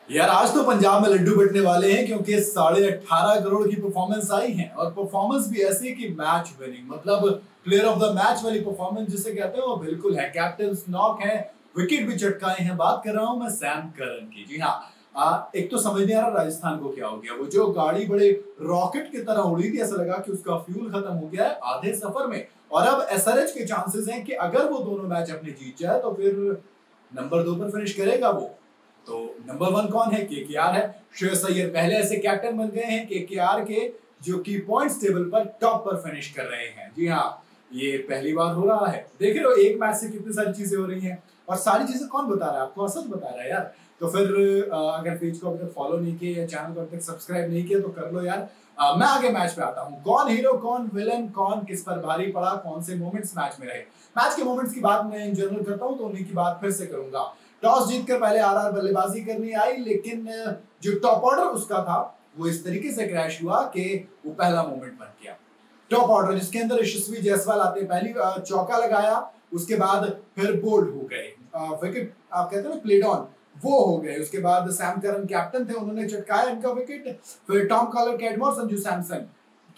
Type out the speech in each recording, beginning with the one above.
यार आज तो पंजाब में लड्डू बटने वाले हैं क्योंकि 18.5 करोड़ की परफॉर्मेंस आई है और परफॉर्मेंस भी ऐसी कि मैच विनिंग मतलब प्लेयर ऑफ द मैच वाली परफॉर्मेंस जिसे कहते हैं वो बिल्कुल है। कैप्टन नॉक है, विकेट भी चटकाए हैं। बात कर रहा हूं मैं सैम करन की। जी हाँ। एक तो समझ नहीं आ रहा राजस्थान को क्या हो गया। वो जो गाड़ी बड़े रॉकेट की तरह उड़ी थी, ऐसा लगा कि उसका फ्यूल खत्म हो गया है आधे सफर में। और अब एसआरएच के चांसेस हैं कि अगर वो दोनों मैच अपने जीत जाए तो फिर नंबर 2 पर फिनिश करेगा वो। तो नंबर 1 कौन है? केकेआर है। श्रेयस अय्यर पहले ऐसे कैप्टन बन गए हैं केकेआर के जो कि पॉइंट्स टेबल पर टॉप पर फिनिश कर रहे हैं। जी हाँ, ये पहली बार हो रहा है। देख रहे हो एक मैच से कितनी सारी चीजें हो रही हैं। और सारी चीजें कौन बता रहा है आपको? असद बता रहा है यार। तो फिर अगर पेज को अभी तक फॉलो नहीं किया या चैनल को अभी तक सब्सक्राइब नहीं किया तो कर लो यार। मैं आगे मैच पे आता हूँ। कौन हीरो, कौन विलन, कौन किस पर भारी पड़ा, कौन से मोमेंट्स मैच में रहे। मैच के मोमेंट्स की बात मैं इन जनरल करता हूँ तो उन्हीं की बात फिर से करूंगा। टॉस जीतकर पहले आरआर बल्लेबाजी करनी आई, लेकिन जो टॉप ऑर्डर उसका था वो इस तरीके से क्रैश हुआ कि वो पहला मोमेंट बन गया। टॉप ऑर्डर जिसके अंदर यशस्वी जायसवाल आते, पहली चौका लगाया, उसके बाद फिर बोल्ड हो गए, विकेट आप कहते हैं ना प्लेड ऑन, वो हो गए। उसके बाद सैम करन कैप्टन थे, उन्होंने चटकाया इनका विकेट। फिर Tom Kohler, Cadmore, Sanju Samson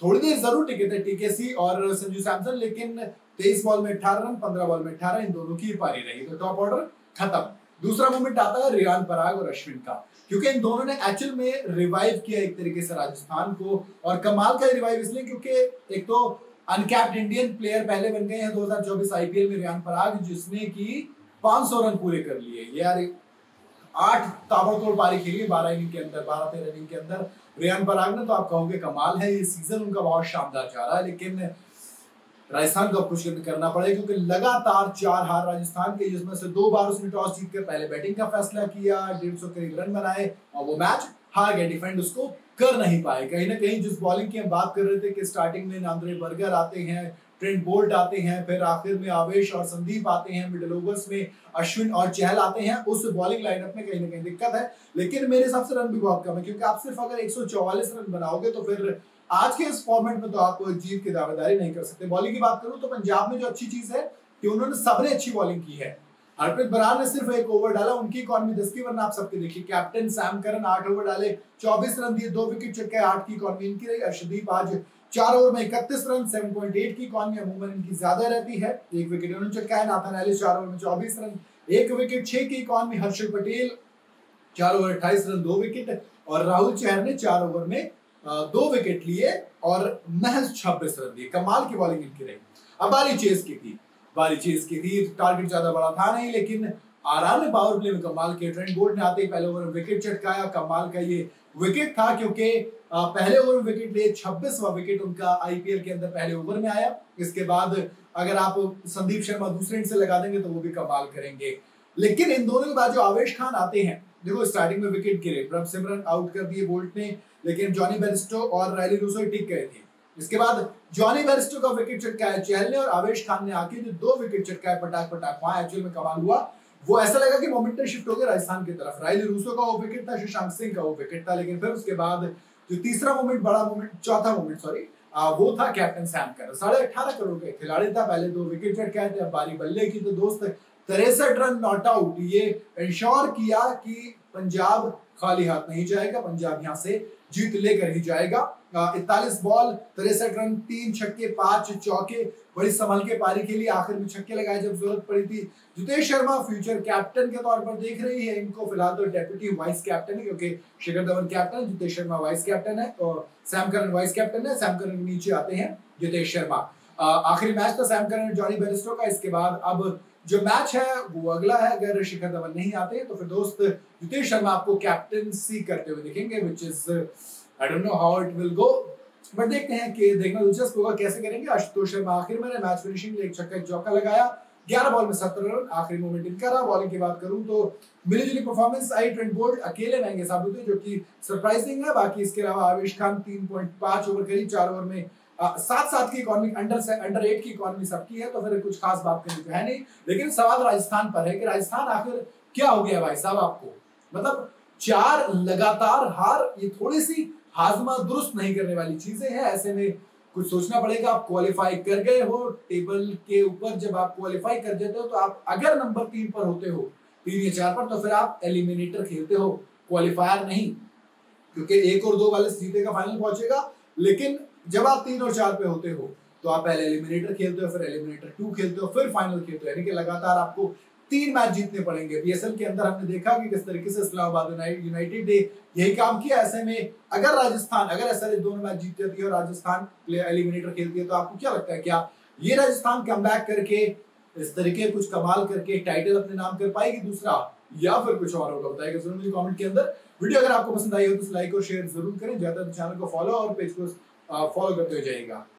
थोड़ी देर जरूर टिके थे, टीकेसी और संजू सैमसन, लेकिन 23 बॉल में 18 रन, 15 बॉल में 18, इन दोनों की पारी रही। तो टॉप ऑर्डर खत्म। दूसरा मोमेंट आता है रियान पराग और अश्विन का, क्योंकि इन दोनों ने एक्चुअल में रिवाइव किया एक तरीके से राजस्थान को। और कमाल का रिवाइव इसलिए क्योंकि एक तो अनकैप्ड इंडियन प्लेयर पहले बन गए हैं 2024 आईपीएल में रियान पराग, जिसने की 500 रन पूरे कर लिए। यार 8 ताबड़तोड़ पारी खेली 12 इनिंग के अंदर, 12-13 इनिंग के अंदर रियान पराग ने। तो आप कहोगे कमाल है, ये सीजन उनका बहुत शानदार जा रहा है। लेकिन राजस्थान को अब कुछ करना पड़ेगा क्योंकि लगातार 4 हार राजस्थान के, जिसमें से 2 बार उसने टॉस जीतकर पहले बैटिंग का फैसला किया, 150 करीब रन बनाए और वो मैच हार गए। डिफेंड उसको कर नहीं पाए। कहीं ना कहीं जिस बॉलिंग की हम बात कर रहे थे कि स्टार्टिंग में आंद्रे बर्गर आते हैं, ट्रेंट बोल्ट आते हैं, फिर आखिर में आवेश और संदीप आते हैं, मिडिल ओवर्स में अश्विन और चहल आते हैं, उस बॉलिंग लाइनअप में कहीं ना कहीं दिक्कत है। लेकिन मेरे हिसाब से रन भी बहुत कम है, क्योंकि आप सिर्फ अगर 144 रन बनाओगे तो फिर आज के इस फॉर्मेट में तो आप जीत की दावेदारी नहीं कर सकते। बॉलिंग की बात करूं तो पंजाब में जो अच्छी चीज है कि उन्होंने सबने अच्छी बॉलिंग की है। हरप्रीत बरार ने सिर्फ 1 ओवर डाला, उनकी इकॉनमी 10 की, वरना आप सबके देखिए कैप्टन सैम करन 8 ओवर डाले, 24 रन दिए, 2 विकेट चटके, 8 की इकॉनमी इनकी रही। अर्शदीप आज 4 ओवर में 31 रन, 7.8 की इकॉनमी अमूमन इनकी ज्यादा रहती है। 1 विकेट इन्होंने चटकाया। नाथन एलिस 4 ओवर में 24 रन, 1 विकेट, 6 की economy. Harshal Patel 4 over 28 run, 2 wicket. और राहुल चहर ने 4 ओवर में 2 विकेट लिए और महज 26 रन दिए। कमाल की बॉलिंग इनकी रही। अब बारी चेस की थी। टारगेट ज्यादा बड़ा था नहीं, लेकिन आरआर ने पावर प्ले में कमाल किया। ट्रेंट बोल्ट ने आते ही पहले ओवर में विकेट चटकाया। कमाल का ये विकेट था क्योंकि पहले ओवर में विकेट लिए, 26वां विकेट उनका आईपीएल के अंदर पहले ओवर में आया। इसके बाद अगर आप संदीप शर्मा दूसरे एंड से लगा देंगे तो वो भी कमाल करेंगे। लेकिन इन दोनों के बाद जो आवेश खान आते हैं, देखो स्टार्टिंग में विकेट गिरे, प्रभ सिमरन आउट कर दिए बोल्ट ने, लेकिन जॉनी बेरिस्टो और रायली रूसो टिक गए थे। इसके बाद जॉनी बेरिस्टो का विकेट चटकाया चहल ने और आवेश खान ने आके जो 2 विकेट चटकाए पटाख पटाख, वहां एक्चुअल में कमाल हुआ। वो ऐसा लगा कि मोमेंटम शिफ्ट हो गया राजस्थान की तरफ। रायली रूसो का वो विकेट था, शशांक सिंह का वो विकेट था, लेकिन फिर उसके बाद जो तीसरा मोमेंट, बड़ा मोमेंट, चौथा मोमेंट सॉरी, वो था कैप्टन सैम करन। 18.5 करोड़ का खिलाड़ी था, पहले 2 विकेट चटकाए थे। अब बारी बल्ले की तो दोस्त 63 रन नॉट आउट, ये इंश्योर किया कि पंजाब खाली हाथ नहीं जाएगा, पंजाब यहां से जीत लेकर ही जाएगा। 41 बॉल 63 रन, 3 छक्के, 5 चौके, बड़ी संभल के पारी के लिए आखिर में छक्के लगाए जब जरूरत पड़ी थी। जितेश शर्मा फ्यूचर कैप्टन के तौर पर देख रही है इनको। फिलहाल तो डेप्यूटी वाइस कैप्टन है, क्योंकि Shikhar Dhawan captain, Jitesh Sharma vice captain है और सैम करन वाइस कैप्टन है। सैम करन के नीचे आते हैं जितेश शर्मा। आखिरी मैच था सैम करन जॉनी बेरिस्टो का। इसके बाद अब जो मैच है वो अगला है। अगर शिखर धवन नहीं आते तो फिर दोस्त जितेश शर्मा आपको कैप्टनसी करते हुए दिखेंगे, which is I don't know how it will go, but देखते हैं कि देखना दिलचस्प होगा कैसे करेंगे। आशुतोष शर्मा आखिर में मैच फिनिशिंग लिए 1 छक्का 1 चौका लगाया, 11 बॉल में 70 रन, आखिरी मोमेंट इनका रहा। बॉलिंग की बात करूं तो मिलीजुली परफॉर्मेंस आई। ट्रेंट बोल्ट अकेले महंगे साबित हुए, जो कि सरप्राइजिंग है। बाकी इसके अलावा आवेश खान 3.5 ओवर करी, 4 ओवर में 7-7 की इकॉनमी, अंडर 8 की इकॉनमी सबकी है, तो फिर कुछ खास बात करने को है नहीं। लेकिन सवाल राजस्थान पर है कि राजस्थान आखिर क्या हो गया भाई साहब आपको? मतलब 4 लगातार हार, ये थोड़ी सी हाजमा दुरुस्त नहीं करने वाली चीजें हैं। ऐसे में कुछ सोचना पड़ेगा। आप क्वालिफाई कर गए हो टेबल के ऊपर, जब आप क्वालिफाई कर जाते हो तो आप अगर नंबर 3 पर होते हो, 3 या 4 पर, तो फिर आप एलिमिनेटर खेलते हो। क्वालिफायर नहीं, क्योंकि 1 और 2 वाले जीतेगा फाइनल पहुंचेगा। लेकिन जब आप 3 और 4 पे होते हो तो आप पहले एलिमिनेटर खेलते हो, फिर एलिमिनेटर 2 खेलते हो, फिर फाइनल खेलते हो, यानी कि लगातार आपको 3 मैच जीतने पड़ेंगे। पीएसएल के अंदर हमने देखा कि किस तरीके से इस्लामाबाद यूनाइटेड ने यही काम किया। ऐसे में अगर राजस्थान, अगर एसआरएच दोनों मैच जीत जाती है और राजस्थान एलिमिनेटर खेलती है, तो आपको क्या लगता है, क्या ये राजस्थान कमबैक करके इस तरीके कुछ कमाल करके टाइटल अपने नाम कर पाएगी दूसरा, या फिर कुछ और होगा? बताइएगा जरूर मुझे कमेंट के अंदर। वीडियो अगर आपको पसंद आई हो तो लाइक और शेयर जरूर करें, ज्यादा चैनल को फॉलो और पेज को फॉलो करते हुए जाइएगा।